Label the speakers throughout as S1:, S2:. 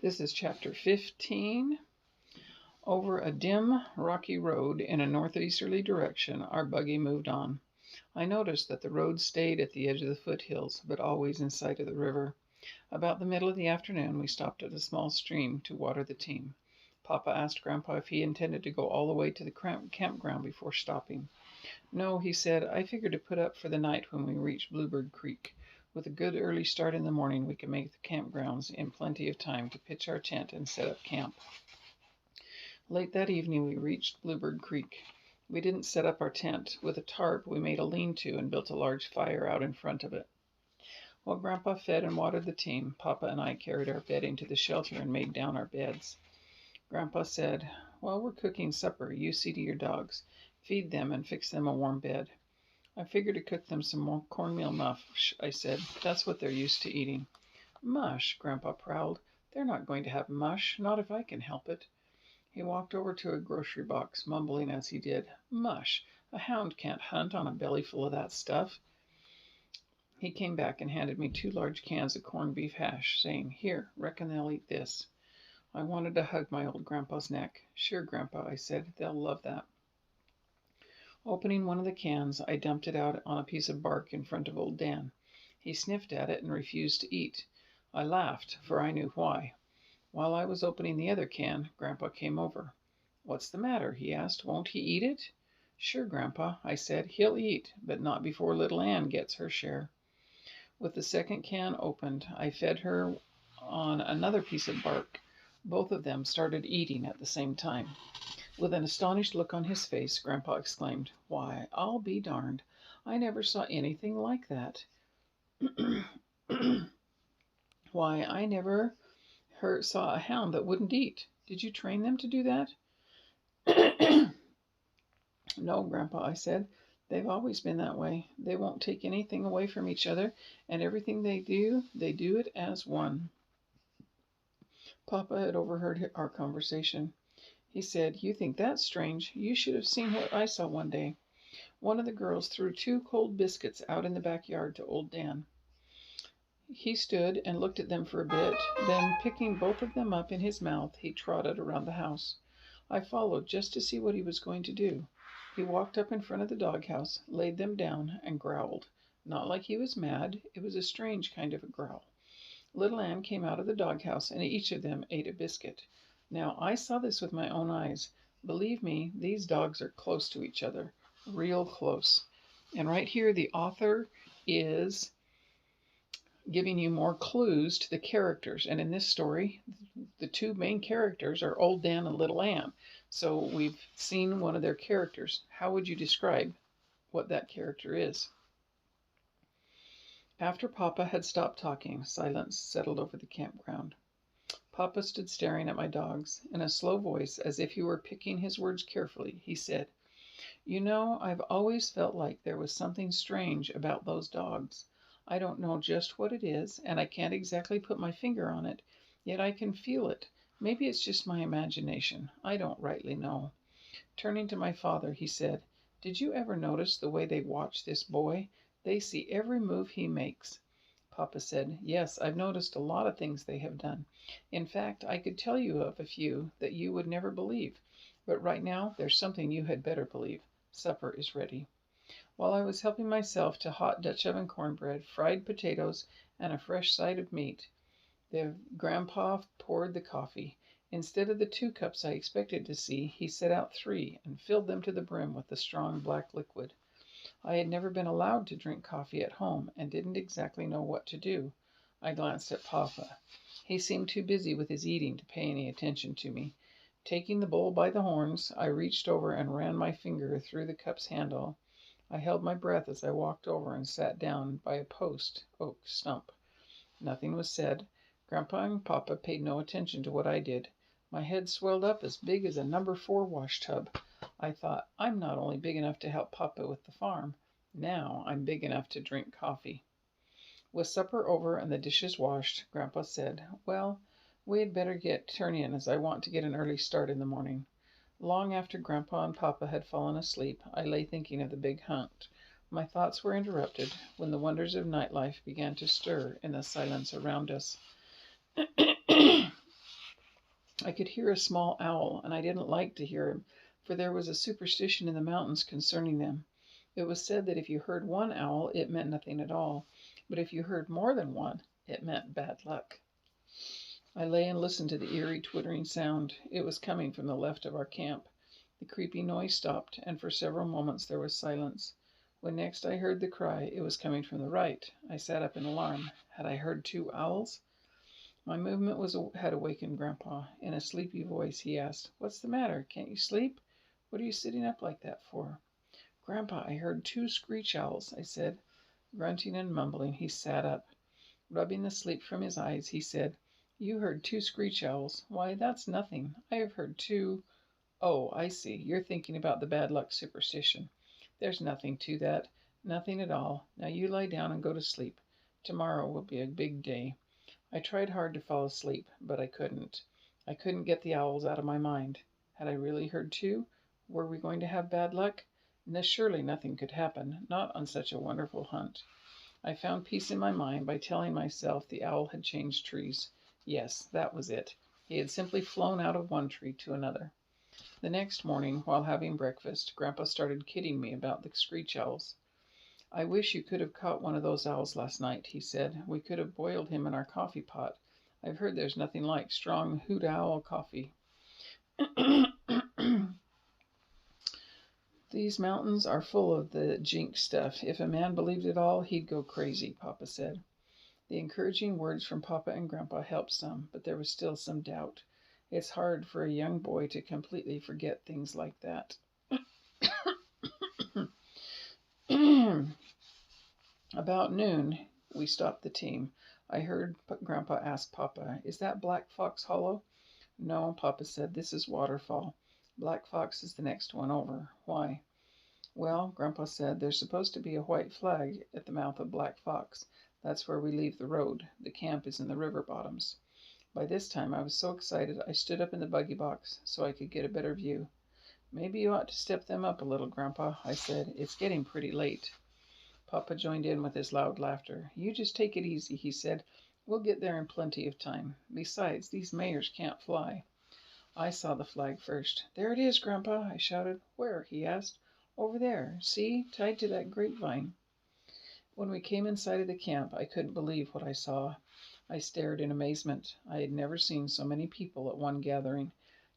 S1: This is chapter 15. Over a dim, rocky road in a northeasterly direction, our buggy moved on. I noticed that the road stayed at the edge of the foothills, but always in sight of the river. About the middle of the afternoon, we stopped at a small stream to water the team. Papa asked Grandpa if he intended to go all the way to the campground before stopping. No, he said, I figured to put up for the night when we reached Bluebird Creek. With a good early start in the morning, we could make the campgrounds in plenty of time to pitch our tent and set up camp. Late that evening, we reached Bluebird Creek. We didn't set up our tent. With a tarp, we made a lean-to and built a large fire out in front of it. While Grandpa fed and watered the team, Papa and I carried our bedding to the shelter and made down our beds. Grandpa said, While we're cooking supper, you see to your dogs. Feed them and fix them a warm bed. I figured to cook them some more cornmeal mush, I said. That's what they're used to eating. Mush, Grandpa prowled. They're not going to have mush, not if I can help it. He walked over to a grocery box, mumbling as he did, Mush! A hound can't hunt on a belly full of that stuff. He came back and handed me 2 large cans of corned beef hash, saying, Here, reckon they'll eat this. I wanted to hug my old grandpa's neck. Sure, Grandpa, I said, they'll love that. Opening one of the cans, I dumped it out on a piece of bark in front of old Dan. He sniffed at it and refused to eat. I laughed, for I knew why. While I was opening the other can, Grandpa came over. What's the matter? He asked. Won't he eat it? Sure, Grandpa, I said. He'll eat, but not before little Ann gets her share. With the second can opened, I fed her on another piece of bark. Both of them started eating at the same time. With an astonished look on his face, Grandpa exclaimed, Why, I'll be darned. I never saw anything like that. Why, I never saw a hound that wouldn't eat. Did you train them to do that? No, Grandpa, I said. They've always been that way. They won't take anything away from each other, and everything they do it as one. Papa had overheard our conversation. He said, You think that's strange. You should have seen what I saw one day. One of the girls threw 2 cold biscuits out in the backyard to old Dan. He stood and looked at them for a bit, then picking both of them up in his mouth, he trotted around the house. I followed just to see what he was going to do. He walked up in front of the doghouse, laid them down, and growled. Not like he was mad, it was a strange kind of a growl. Little Ann came out of the doghouse, and each of them ate a biscuit. Now, I saw this with my own eyes. Believe me, these dogs are close to each other, real close. And right here, the author is giving you more clues to the characters. And in this story, the 2 main characters are Old Dan and Little Ann. So we've seen one of their characters. How would you describe what that character is? After Papa had stopped talking, silence settled over the campground. Papa stood staring at my dogs. In a slow voice, as if he were picking his words carefully, he said, You know, I've always felt like there was something strange about those dogs. I don't know just what it is, and I can't exactly put my finger on it, yet I can feel it. Maybe it's just my imagination. I don't rightly know. Turning to my father, he said, Did you ever notice the way they watch this boy? They see every move he makes. Papa said, Yes, I've noticed a lot of things they have done. In fact, I could tell you of a few that you would never believe. But right now, there's something you had better believe. Supper is ready. While I was helping myself to hot Dutch oven cornbread, fried potatoes, and a fresh side of meat, the Grandpa poured the coffee. Instead of the 2 cups I expected to see, he set out 3 and filled them to the brim with the strong black liquid. I had never been allowed to drink coffee at home and didn't exactly know what to do. I glanced at Papa. He seemed too busy with his eating to pay any attention to me. Taking the bowl by the horns, I reached over and ran my finger through the cup's handle. I held my breath as I walked over and sat down by a post oak stump. Nothing was said. Grandpa and Papa paid no attention to what I did. My head swelled up as big as a number 4 wash tub. I thought, I'm not only big enough to help Papa with the farm, now I'm big enough to drink coffee. With supper over and the dishes washed, Grandpa said, Well, we had better turn in as I want to get an early start in the morning. Long after Grandpa and Papa had fallen asleep, I lay thinking of the big hunt. My thoughts were interrupted when the wonders of nightlife began to stir in the silence around us. I could hear a small owl, and I didn't like to hear him, for there was a superstition in the mountains concerning them. It was said that if you heard one owl, it meant nothing at all, but if you heard more than one, it meant bad luck. I lay and listened to the eerie twittering sound. It was coming from the left of our camp. The creepy noise stopped, and for several moments there was silence. When next I heard the cry, it was coming from the right. I sat up in alarm. Had I heard two owls? My movement had awakened Grandpa. In a sleepy voice, he asked, "What's the matter? Can't you sleep? What are you sitting up like that for?" "Grandpa, I heard two screech owls," I said. Grunting and mumbling, he sat up. Rubbing the sleep from his eyes, he said, "You heard two screech owls. Why, that's nothing. I have heard two—" "Oh, I see. You're thinking about the bad luck superstition. There's nothing to that. Nothing at all. Now you lie down and go to sleep. Tomorrow will be a big day." I tried hard to fall asleep, but I couldn't. I couldn't get the owls out of my mind. Had I really heard two? Were we going to have bad luck? Surely nothing could happen, not on such a wonderful hunt. I found peace in my mind by telling myself the owl had changed trees. Yes, that was it. He had simply flown out of one tree to another. The next morning, while having breakfast, Grandpa started kidding me about the screech owls. "I wish you could have caught one of those owls last night," he said. "We could have boiled him in our coffee pot. I've heard there's nothing like strong hoot owl coffee." "These mountains are full of the jinx stuff. If a man believed it all, he'd go crazy," Papa said. The encouraging words from Papa and Grandpa helped some, but there was still some doubt. It's hard for a young boy to completely forget things like that. About noon, we stopped the team. I heard Grandpa ask Papa, "Is that Black Fox Hollow?" "No," Papa said, "this is Waterfall. Black Fox is the next one over." "Why?" "Well," Grandpa said, "there's supposed to be a white flag at the mouth of Black Fox. That's where we leave the road. The camp is in the river bottoms." By this time I was so excited I stood up in the buggy box so I could get a better view. "Maybe you ought to step them up a little, Grandpa," I said. "It's getting pretty late." Papa joined in with his loud laughter. "You just take it easy," he said. "We'll get there in plenty of time. Besides, these mayors can't fly." I saw the flag first. "There it is, Grandpa!" I shouted. "Where?" he asked. "Over there. See, tied to that grapevine." When we came in sight of the camp, I couldn't believe what I saw. I stared in amazement. I had never seen so many people at one gathering.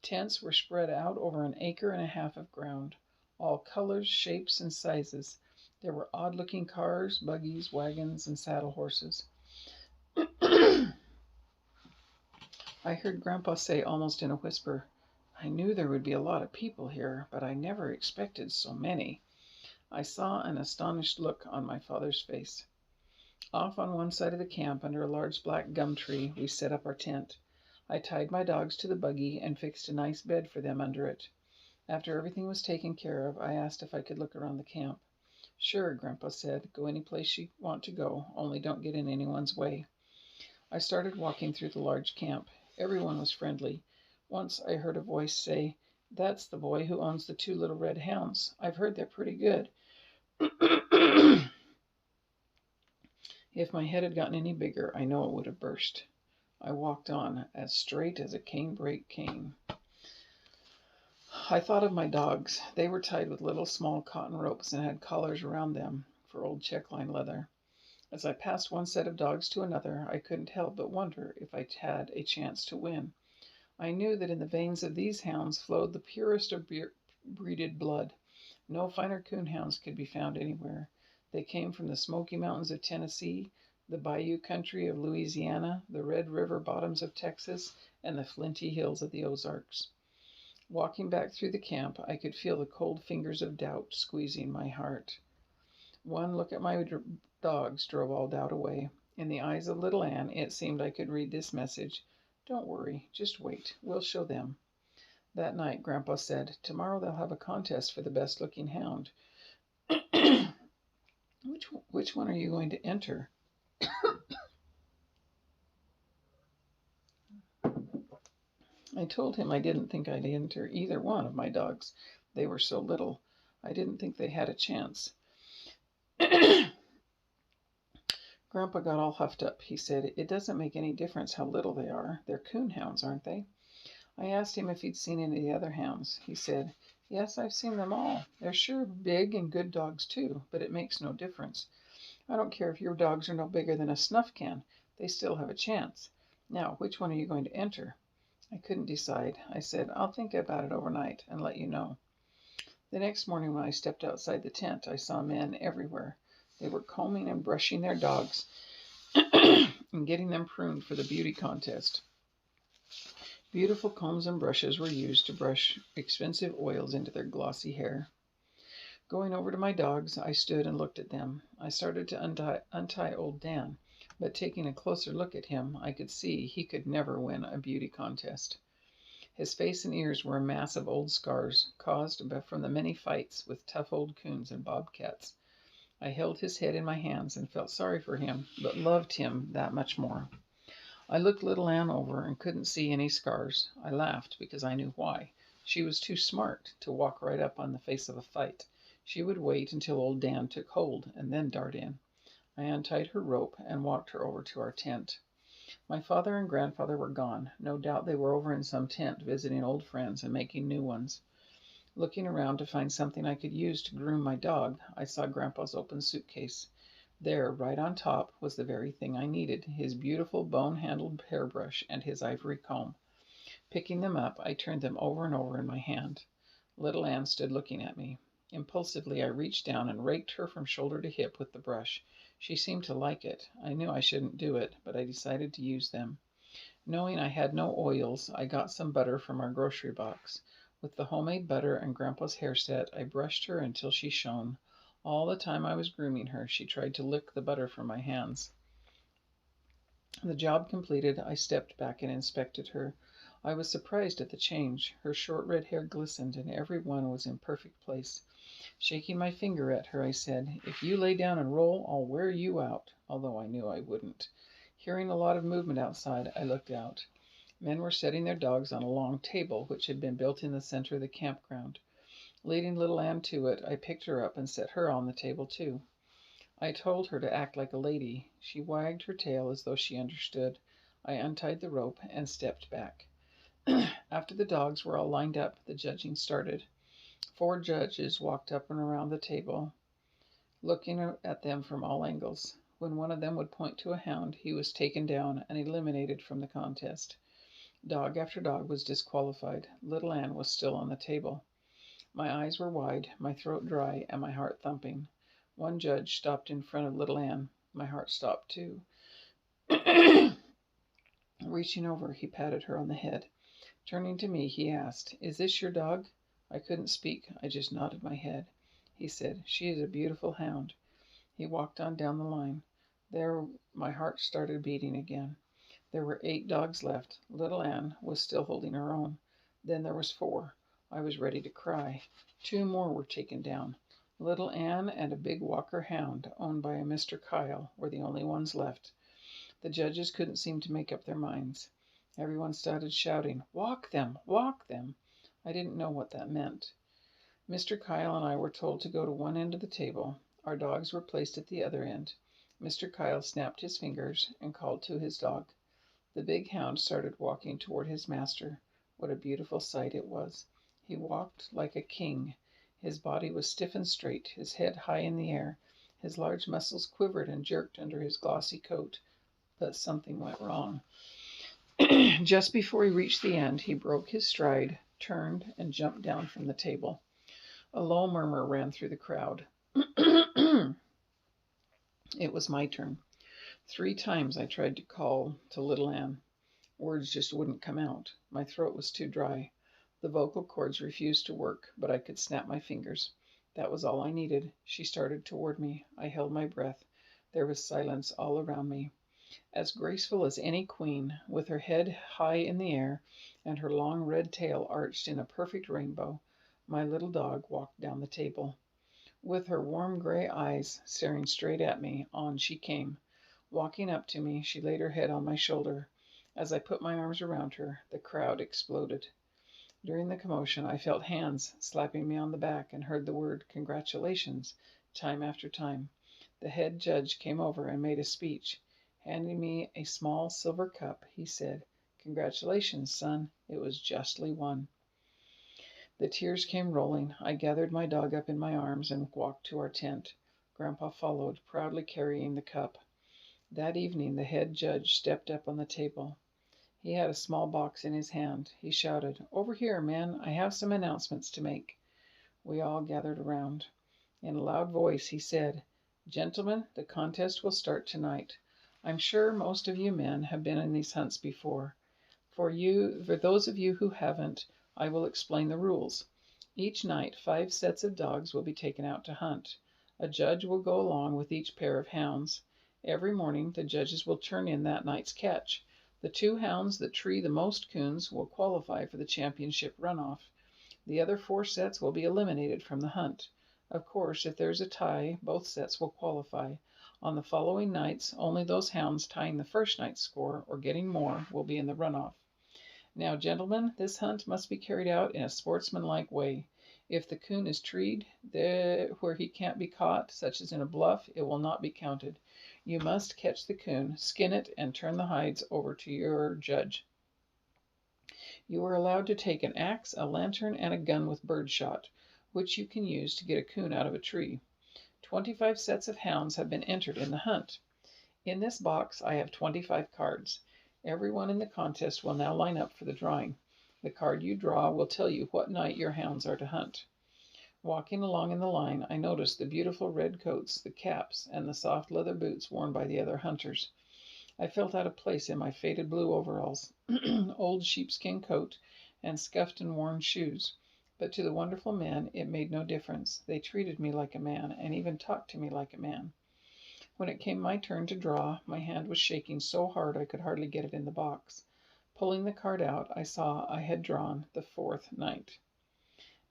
S1: Tents were spread out over an acre and a half of ground, all colors, shapes, and sizes. There were odd-looking cars, buggies, wagons, and saddle horses. I heard Grandpa say almost in a whisper, "I knew there would be a lot of people here, but I never expected so many." I saw an astonished look on my father's face. Off on one side of the camp, under a large black gum tree, we set up our tent. I tied my dogs to the buggy and fixed a nice bed for them under it. After everything was taken care of, I asked if I could look around the camp. "Sure," Grandpa said. "Go any place you want to go, only don't get in anyone's way." I started walking through the large camp. Everyone was friendly. Once I heard a voice say, "That's the boy who owns the two little red hounds. I've heard they're pretty good." If my head had gotten any bigger, I know it would have burst. I walked on, as straight as a canebrake cane. I thought of my dogs. They were tied with little small cotton ropes and had collars around them for old checkline leather. As I passed one set of dogs to another, I couldn't help but wonder if I had a chance to win. I knew that in the veins of these hounds flowed the purest of breeded blood. No finer coonhounds could be found anywhere. They came from the Smoky Mountains of Tennessee, the Bayou country of Louisiana, the Red River bottoms of Texas, and the flinty hills of the Ozarks. Walking back through the camp, I could feel the cold fingers of doubt squeezing my heart. One look at my dogs drove all doubt away. In the eyes of little Ann, it seemed I could read this message: "Don't worry, just wait. We'll show them." That night, Grandpa said, "Tomorrow they'll have a contest for the best-looking hound." Which one are you going to enter?" I told him I didn't think I'd enter either one of my dogs. They were so little. I didn't think they had a chance. Grandpa got all huffed up. He said, "It doesn't make any difference how little they are. They're coonhounds, aren't they?" I asked him if he'd seen any of the other hounds. He said, "Yes, I've seen them all. They're sure big and good dogs, too, but it makes no difference. I don't care if your dogs are no bigger than a snuff can. They still have a chance. Now, which one are you going to enter?" I couldn't decide. I said, "I'll think about it overnight and let you know." The next morning when I stepped outside the tent, I saw men everywhere. They were combing and brushing their dogs and getting them pruned for the beauty contest. Beautiful combs and brushes were used to brush expensive oils into their glossy hair. Going over to my dogs, I stood and looked at them. I started to untie old Dan, but taking a closer look at him, I could see he could never win a beauty contest. His face and ears were a mass of old scars, caused from the many fights with tough old coons and bobcats. I held his head in my hands and felt sorry for him, but loved him that much more. I looked little Ann over and couldn't see any scars. I laughed because I knew why. She was too smart to walk right up on the face of a fight. She would wait until old Dan took hold and then dart in. I untied her rope and walked her over to our tent. My father and grandfather were gone. No doubt they were over in some tent visiting old friends and making new ones. Looking around to find something I could use to groom my dog, I saw Grandpa's open suitcase. There, right on top, was the very thing I needed, his beautiful bone-handled hairbrush and his ivory comb. Picking them up, I turned them over and over in my hand. Little Ann stood looking at me. Impulsively, I reached down and raked her from shoulder to hip with the brush. She seemed to like it. I knew I shouldn't do it, but I decided to use them. Knowing I had no oils, I got some butter from our grocery box. With the homemade butter and Grandpa's hair set, I brushed her until she shone. All the time I was grooming her, she tried to lick the butter from my hands. The job completed, I stepped back and inspected her. I was surprised at the change. Her short red hair glistened, and every one was in perfect place. Shaking my finger at her, I said, "If you lay down and roll, I'll wear you out," although I knew I wouldn't. Hearing a lot of movement outside, I looked out. Men were setting their dogs on a long table, which had been built in the center of the campground. Leading little Ann to it, I picked her up and set her on the table, too. I told her to act like a lady. She wagged her tail as though she understood. I untied the rope and stepped back. After the dogs were all lined up, the judging started. 4 judges walked up and around the table, looking at them from all angles. When one of them would point to a hound, he was taken down and eliminated from the contest. Dog after dog was disqualified. Little Ann was still on the table. My eyes were wide, my throat dry, and my heart thumping. One judge stopped in front of little Ann. My heart stopped too. Reaching over, he patted her on the head. Turning to me, he asked, "Is this your dog?" I couldn't speak. I just nodded my head. He said, "She is a beautiful hound." He walked on down the line. There, my heart started beating again. There were 8 dogs left. Little Ann was still holding her own. Then there was 4. I was ready to cry. 2 more were taken down. Little Ann and a big Walker hound, owned by a Mr. Kyle, were the only ones left. The judges couldn't seem to make up their minds. Everyone started shouting, "Walk them! Walk them!" I didn't know what that meant. Mr. Kyle and I were told to go to one end of the table. Our dogs were placed at the other end. Mr. Kyle snapped his fingers and called to his dog. The big hound started walking toward his master. What a beautiful sight it was. He walked like a king. His body was stiff and straight, his head high in the air. His large muscles quivered and jerked under his glossy coat. But something went wrong. Just before he reached the end, he broke his stride, turned, and jumped down from the table. A low murmur ran through the crowd. It was my turn. 3 times I tried to call to little Ann. Words just wouldn't come out. My throat was too dry. The vocal cords refused to work, but I could snap my fingers. That was all I needed. She started toward me. I held my breath. There was silence all around me. As graceful as any queen, with her head high in the air and her long red tail arched in a perfect rainbow, my little dog walked down the table. With her warm gray eyes staring straight at me, on she came. Walking up to me, she laid her head on my shoulder. As I put my arms around her, the crowd exploded. During the commotion, I felt hands slapping me on the back and heard the word "congratulations" time after time. The head judge came over and made a speech. Handing me a small silver cup, he said, Congratulations, son. It was justly won. The tears came rolling. I gathered my dog up in my arms and walked to our tent. Grandpa followed, proudly carrying the cup. That evening the head judge stepped up on the table. He had a small box in his hand. He shouted, "Over here, men, I have some announcements to make." We all gathered around. In a loud voice he said, "Gentlemen, the contest will start tonight. I'm sure most of you men have been in these hunts before. For those of you who haven't, I will explain the rules. Each night 5 sets of dogs will be taken out to hunt. A judge will go along with each pair of hounds. Every morning the judges will turn in that night's catch. The 2 hounds that tree the most coons will qualify for the championship runoff. The other 4 sets will be eliminated from the hunt. Of course, if there's a tie, both sets will qualify. On the following nights, only those hounds tying the first night's score or getting more will be in the runoff. Now, gentlemen, this hunt must be carried out in a sportsmanlike way. If the coon is treed where he can't be caught, such as in a bluff, it will not be counted. You must catch the coon, skin it, and turn the hides over to your judge. You are allowed to take an axe, a lantern, and a gun with birdshot, which you can use to get a coon out of a tree. 25 sets of hounds have been entered in the hunt. In this box I have 25 cards. Everyone in the contest will now line up for the drawing. The card you draw will tell you what night your hounds are to hunt. Walking along in the line, I noticed the beautiful red coats, the caps, and the soft leather boots worn by the other hunters. I felt out of place in my faded blue overalls, old sheepskin coat, and scuffed and worn shoes. But to the wonderful men it made no difference. They treated me like a man, and even talked to me like a man. When it came my turn to draw, my hand was shaking so hard I could hardly get it in the box. Pulling the card out, I saw I had drawn the 4th night.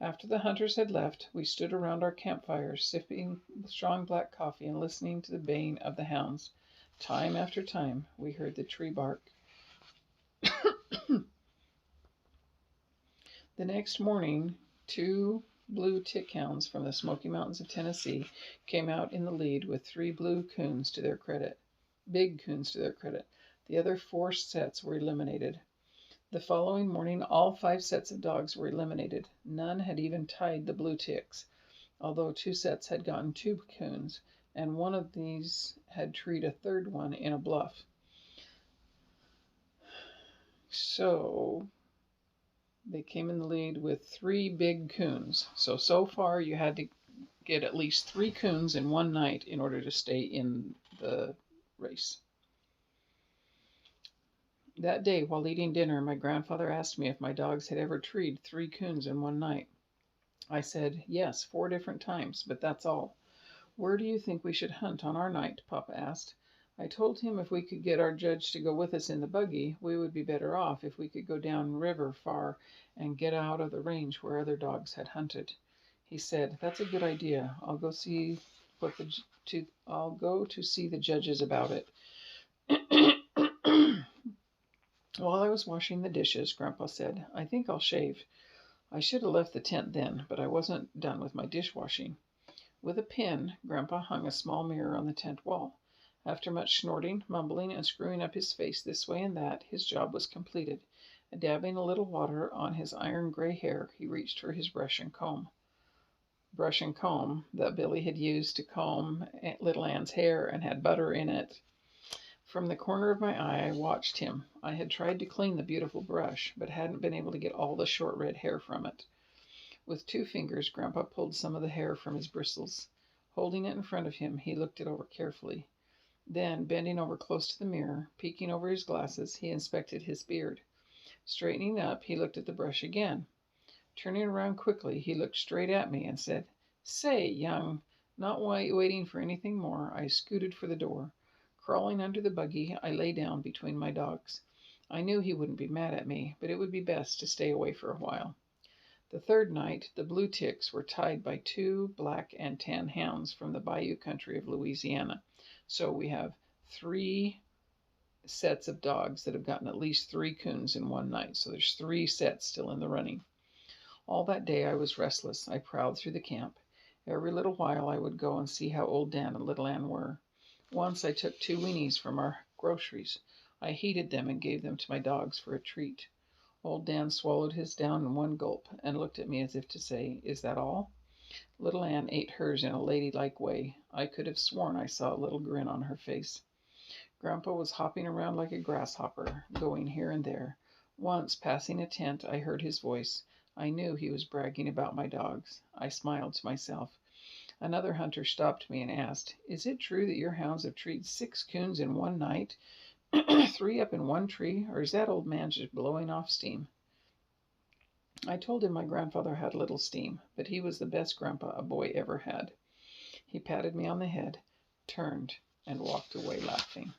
S1: After the hunters had left, we stood around our campfires, sipping strong black coffee and listening to the baying of the hounds. Time after time, we heard the tree bark. The next morning, 2 blue tick hounds from the Smoky Mountains of Tennessee came out in the lead with 3 blue coons to their credit. Big coons to their credit. The other 4 sets were eliminated. The following morning, all 5 sets of dogs were eliminated. None had even tied the blue ticks, although 2 sets had gotten 2 coons, and one of these had treed a third one in a bluff. So they came in the lead with 3 big coons. So far you had to get at least 3 coons in one night in order to stay in the race. That day, while eating dinner, my grandfather asked me if my dogs had ever treed 3 coons in one night. I said, yes, 4 different times, but that's all. Where do you think we should hunt on our night? Papa asked. I told him if we could get our judge to go with us in the buggy, we would be better off if we could go down river far and get out of the range where other dogs had hunted. He said, that's a good idea. I'll go to see the judges about it. While I was washing the dishes, Grandpa said, I think I'll shave. I should have left the tent then, but I wasn't done with my dishwashing. With a pin, Grandpa hung a small mirror on the tent wall. After much snorting, mumbling, and screwing up his face this way and that, his job was completed. Dabbing a little water on his iron-gray hair, he reached for his brush and comb that Billy had used to comb little Ann's hair and had butter in it. From the corner of my eye, I watched him. I had tried to clean the beautiful brush, but hadn't been able to get all the short red hair from it. With 2 fingers, Grandpa pulled some of the hair from his bristles. Holding it in front of him, he looked it over carefully. Then, bending over close to the mirror, peeking over his glasses, he inspected his beard. Straightening up, he looked at the brush again. Turning around quickly, he looked straight at me and said, Say, young. Not waiting for anything more, I scooted for the door. Crawling under the buggy, I lay down between my dogs. I knew he wouldn't be mad at me, but it would be best to stay away for a while. The 3rd night, the blue ticks were tied by 2 black and tan hounds from the bayou country of Louisiana. So we have 3 sets of dogs that have gotten at least 3 coons in one night. So there's 3 sets still in the running. All that day I was restless. I prowled through the camp. Every little while I would go and see how old Dan and little Ann were. Once I took 2 weenies from our groceries. I heated them and gave them to my dogs for a treat. Old Dan swallowed his down in one gulp and looked at me as if to say, "Is that all?" Little Ann ate hers in a ladylike way. I could have sworn I saw a little grin on her face. Grandpa was hopping around like a grasshopper, going here and there. Once, passing a tent, I heard his voice. I knew he was bragging about my dogs. I smiled to myself. Another hunter stopped me and asked, "Is it true that your hounds have treed 6 coons in one night? 3 up in one tree, or is that old man just blowing off steam?" I told him my grandfather had little steam, but he was the best grandpa a boy ever had. He patted me on the head, turned, and walked away laughing.